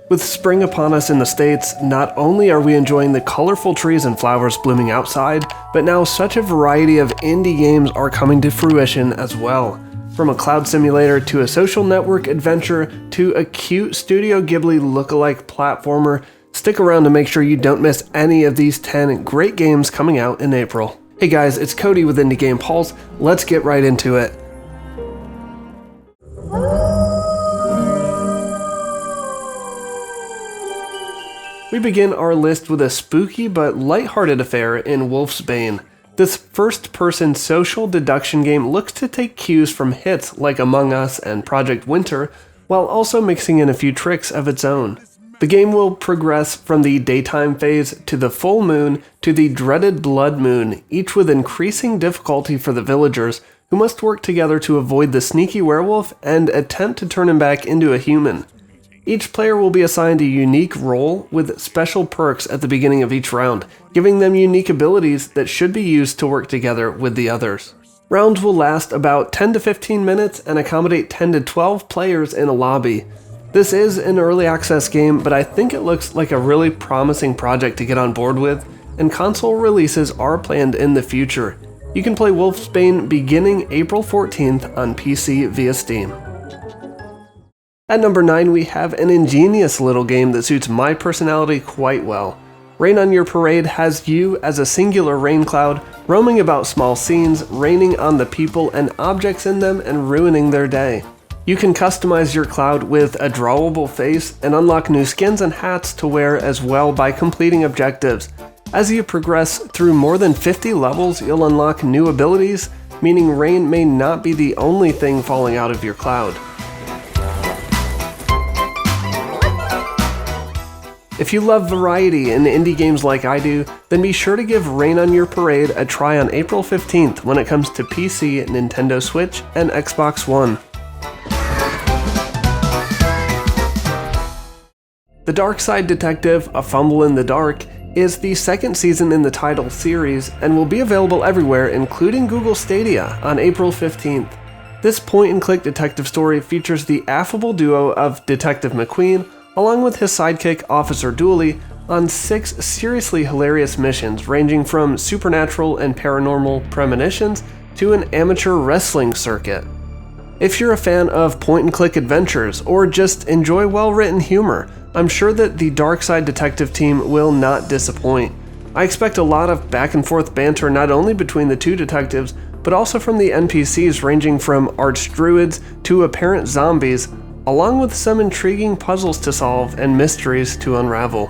With spring upon us in the States, not only are we enjoying the colorful trees and flowers blooming outside, but now such a variety of indie games are coming to fruition as well. From a cloud simulator to a social network adventure to a cute Studio Ghibli lookalike platformer, stick around to make sure you don't miss any of these 10 great games coming out in April. Hey guys, it's Cody with Indie Game Pulse. Let's get right into it. We begin our list with a spooky but lighthearted affair in Wolfsbane. This first-person social deduction game looks to take cues from hits like Among Us and Project Winter, while also mixing in a few tricks of its own. The game will progress from the daytime phase to the full moon to the dreaded blood moon, each with increasing difficulty for the villagers, who must work together to avoid the sneaky werewolf and attempt to turn him back into a human. Each player will be assigned a unique role with special perks at the beginning of each round, giving them unique abilities that should be used to work together with the others. Rounds will last about 10 to 15 minutes and accommodate 10 to 12 players in a lobby. This is an early access game, but I think it looks like a really promising project to get on board with, and console releases are planned in the future. You can play Wolfsbane beginning April 14th on PC via Steam. At number 9, we have an ingenious little game that suits my personality quite well. Rain on Your Parade has you as a singular rain cloud, roaming about small scenes, raining on the people and objects in them and ruining their day. You can customize your cloud with a drawable face and unlock new skins and hats to wear as well by completing objectives. As you progress through more than 50 levels, you'll unlock new abilities, meaning rain may not be the only thing falling out of your cloud. If you love variety in indie games like I do, then be sure to give Rain on Your Parade a try on April 15th when it comes to PC, Nintendo Switch, and Xbox One. The Darkside Detective, A Fumble in the Dark, is the second season in the title series and will be available everywhere, including Google Stadia, on April 15th. This point-and-click detective story features the affable duo of Detective McQueen, along with his sidekick Officer Dooley, on 6 seriously hilarious missions ranging from supernatural and paranormal premonitions to an amateur wrestling circuit. If you're a fan of point-and-click adventures or just enjoy well-written humor, I'm sure that the Darkside Detective team will not disappoint. I expect a lot of back-and-forth banter not only between the two detectives, but also from the NPCs ranging from archdruids to apparent zombies, along with some intriguing puzzles to solve and mysteries to unravel.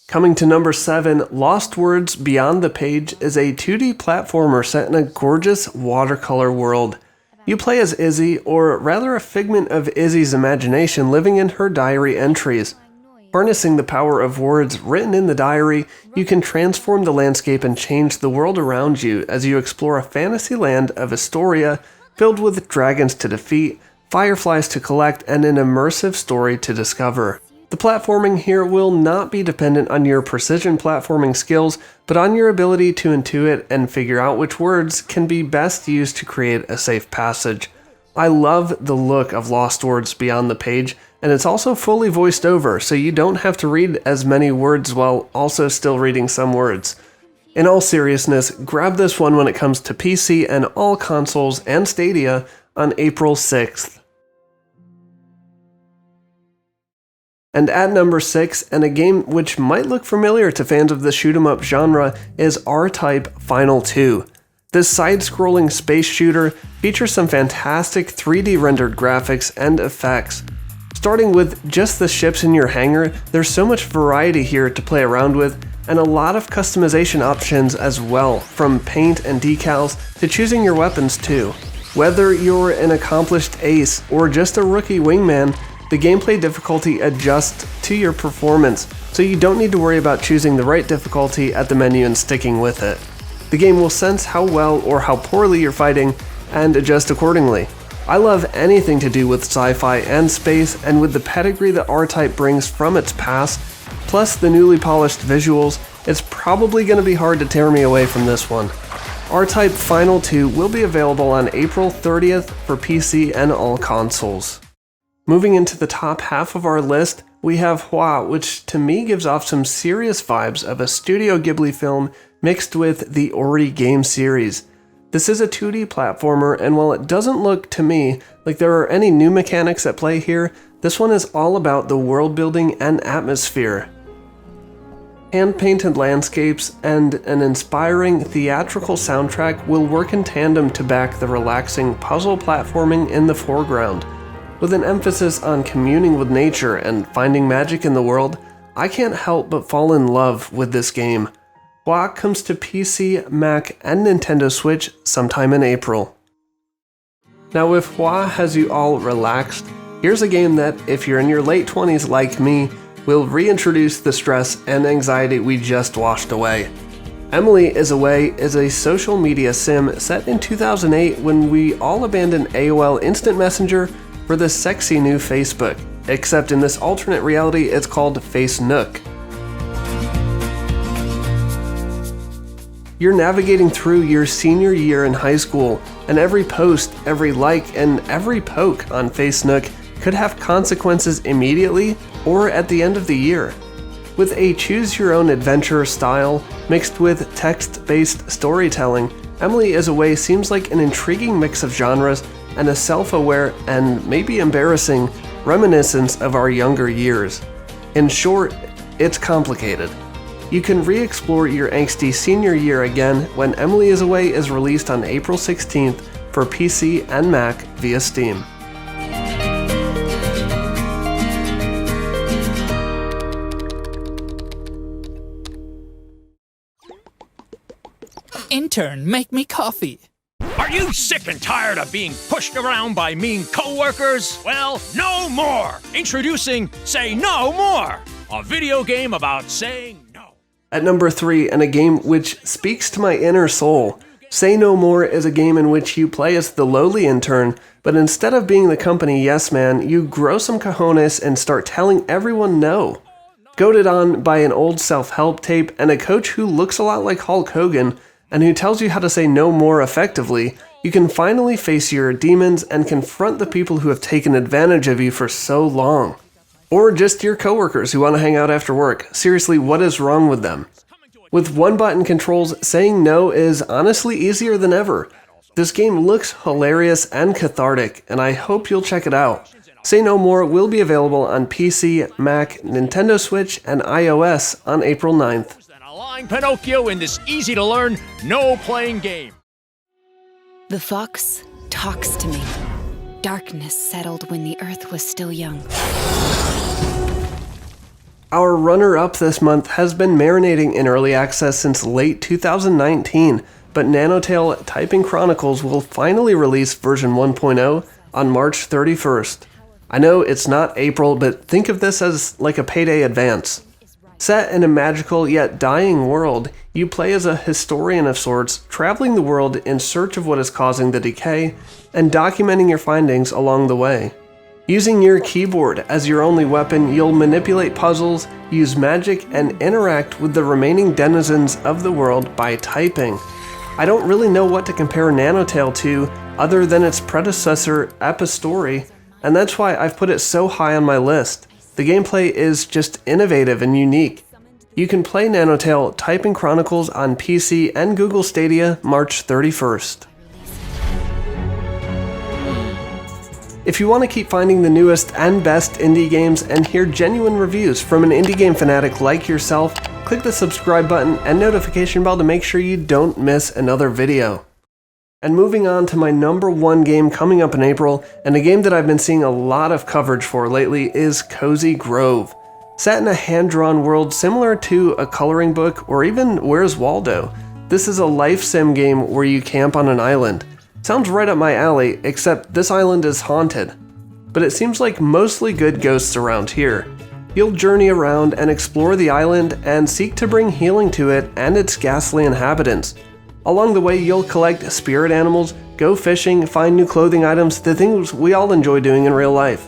Coming to number 7, Lost Words Beyond the Page is a 2D platformer set in a gorgeous watercolor world. You play as Izzy, or rather a figment of Izzy's imagination living in her diary entries. Harnessing the power of words written in the diary, you can transform the landscape and change the world around you as you explore a fantasy land of Astoria filled with dragons to defeat, fireflies to collect, and an immersive story to discover. The platforming here will not be dependent on your precision platforming skills, but on your ability to intuit and figure out which words can be best used to create a safe passage. I love the look of Lost Words Beyond the Page, and it's also fully voiced over, so you don't have to read as many words while also still reading some words. In all seriousness, grab this one when it comes to PC and all consoles and Stadia on April 6th. And at number 6, and a game which might look familiar to fans of the shoot-'em-up genre, is R-Type Final 2. This side-scrolling space shooter features some fantastic 3D rendered graphics and effects. Starting with just the ships in your hangar, there's so much variety here to play around with, and a lot of customization options as well, from paint and decals to choosing your weapons too. Whether you're an accomplished ace or just a rookie wingman, the gameplay difficulty adjusts to your performance, so you don't need to worry about choosing the right difficulty at the menu and sticking with it. The game will sense how well or how poorly you're fighting and adjust accordingly. I love anything to do with sci-fi and space, and with the pedigree that R-Type brings from its past, plus the newly polished visuals, it's probably going to be hard to tear me away from this one. R-Type Final 2 will be available on April 30th for PC and all consoles. Moving into the top half of our list, we have Hua, which to me gives off some serious vibes of a Studio Ghibli film mixed with the Ori game series. This is a 2D platformer, and while it doesn't look to me like there are any new mechanics at play here, this one is all about the world building and atmosphere. Hand-painted landscapes and an inspiring theatrical soundtrack will work in tandem to back the relaxing puzzle platforming in the foreground. With an emphasis on communing with nature and finding magic in the world, I can't help but fall in love with this game. Hua comes to PC, Mac, and Nintendo Switch sometime in April. Now if Hua has you all relaxed, here's a game that, if you're in your late 20s like me, will reintroduce the stress and anxiety we just washed away. Emily is Away is a social media sim set in 2008 when we all abandoned AOL Instant Messenger for the sexy new Facebook, except in this alternate reality it's called Face Nook. You're navigating through your senior year in high school, and every post, every like, and every poke on Face Nook could have consequences immediately or at the end of the year. With a choose-your-own-adventure style mixed with text-based storytelling, Emily is Away seems like an intriguing mix of genres and a self-aware and maybe embarrassing reminiscence of our younger years. In short, it's complicated. You can re-explore your angsty senior year again when Emily is Away is released on April 16th for PC and Mac via Steam. Intern, make me coffee. Are you sick and tired of being pushed around by mean coworkers? Well, no more! Introducing Say No More, a video game about saying no. At number 3, and a game which speaks to my inner soul, Say No More is a game in which you play as the lowly intern, but instead of being the company yes man, you grow some cojones and start telling everyone no. Goaded on by an old self-help tape and a coach who looks a lot like Hulk Hogan, and who tells you how to say no more effectively, you can finally face your demons and confront the people who have taken advantage of you for so long. Or just your coworkers who want to hang out after work. Seriously, what is wrong with them? With one-button controls, saying no is honestly easier than ever. This game looks hilarious and cathartic, and I hope you'll check it out. Say No More will be available on PC, Mac, Nintendo Switch, and iOS on April 9th. Allowing Pinocchio in this easy-to-learn, no-playing game. The fox talks to me. Darkness settled when the earth was still young. Our runner-up this month has been marinating in early access since late 2019, but Nanotale Typing Chronicles will finally release version 1.0 on March 31st. I know it's not April, but think of this as like a payday advance. Set in a magical yet dying world, you play as a historian of sorts, traveling the world in search of what is causing the decay, and documenting your findings along the way. Using your keyboard as your only weapon, you'll manipulate puzzles, use magic, and interact with the remaining denizens of the world by typing. I don't really know what to compare Nanotale to other than its predecessor, Epistory, and that's why I've put it so high on my list. The gameplay is just innovative and unique. You can play Nanotale Typing Chronicles on PC and Google Stadia March 31st. If you want to keep finding the newest and best indie games and hear genuine reviews from an indie game fanatic like yourself, click the subscribe button and notification bell to make sure you don't miss another video. And moving on to my number 1 game coming up in April, and a game that I've been seeing a lot of coverage for lately, is Cozy Grove. Set in a hand-drawn world similar to a coloring book or even Where's Waldo, this is a life sim game where you camp on an island. Sounds right up my alley, except this island is haunted. But it seems like mostly good ghosts around here. You'll journey around and explore the island and seek to bring healing to it and its ghastly inhabitants. Along the way, you'll collect spirit animals, go fishing, find new clothing items, the things we all enjoy doing in real life.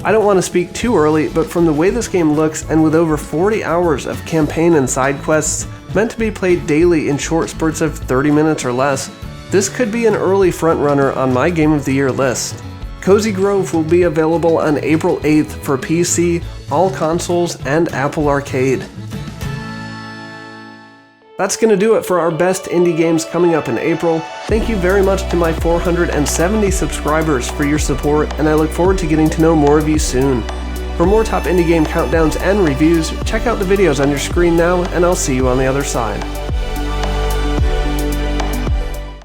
I don't want to speak too early, but from the way this game looks and with over 40 hours of campaign and side quests meant to be played daily in short spurts of 30 minutes or less, this could be an early frontrunner on my Game of the Year list. Cozy Grove will be available on April 8th for PC, all consoles, and Apple Arcade. That's going to do it for our best indie games coming up in April. Thank you very much to my 470 subscribers for your support, and I look forward to getting to know more of you soon. For more top indie game countdowns and reviews, check out the videos on your screen now, and I'll see you on the other side.